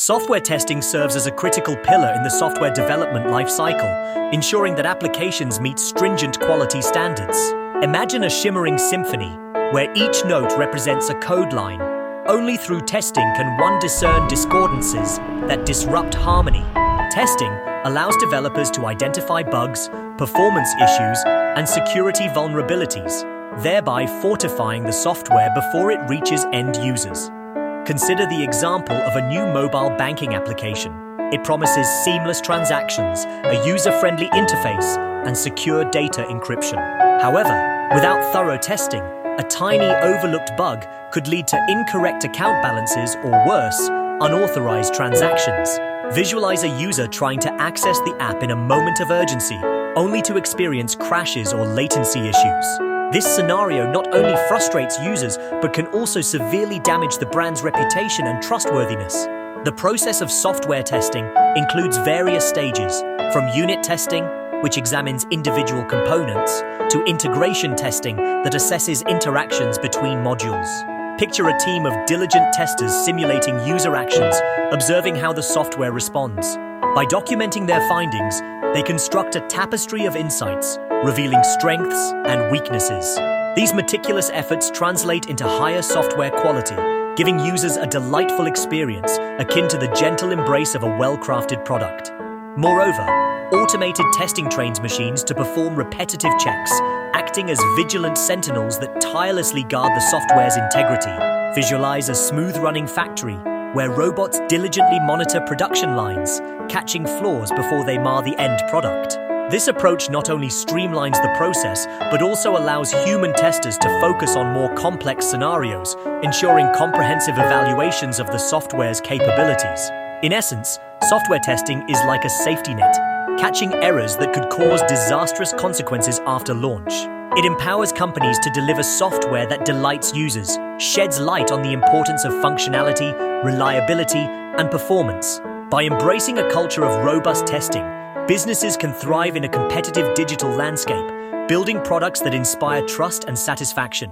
Software testing serves as a critical pillar in the software development lifecycle, ensuring that applications meet stringent quality standards. Imagine a shimmering symphony, where each note represents a code line. Only through testing can one discern discordances that disrupt harmony. Testing allows developers to identify bugs, performance issues, and security vulnerabilities, thereby fortifying the software before it reaches end users. Consider the example of a new mobile banking application. It promises seamless transactions, a user-friendly interface, and secure data encryption. However, without thorough testing, a tiny overlooked bug could lead to incorrect account balances or worse, unauthorized transactions. Visualize a user trying to access the app in a moment of urgency, only to experience crashes or latency issues. This scenario not only frustrates users, but can also severely damage the brand's reputation and trustworthiness. The process of software testing includes various stages, from unit testing, which examines individual components, to integration testing that assesses interactions between modules. Picture a team of diligent testers simulating user actions, observing how the software responds. By documenting their findings, they construct a tapestry of insights, revealing strengths and weaknesses. These meticulous efforts translate into higher software quality, giving users a delightful experience akin to the gentle embrace of a well-crafted product. Moreover, automated testing trains machines to perform repetitive checks, acting as vigilant sentinels that tirelessly guard the software's integrity. Visualize a smooth-running factory where robots diligently monitor production lines, catching flaws before they mar the end product. This approach not only streamlines the process, but also allows human testers to focus on more complex scenarios, ensuring comprehensive evaluations of the software's capabilities. In essence, software testing is like a safety net, catching errors that could cause disastrous consequences after launch. It empowers companies to deliver software that delights users, sheds light on the importance of functionality, reliability, and performance. By embracing a culture of robust testing, businesses can thrive in a competitive digital landscape, building products that inspire trust and satisfaction.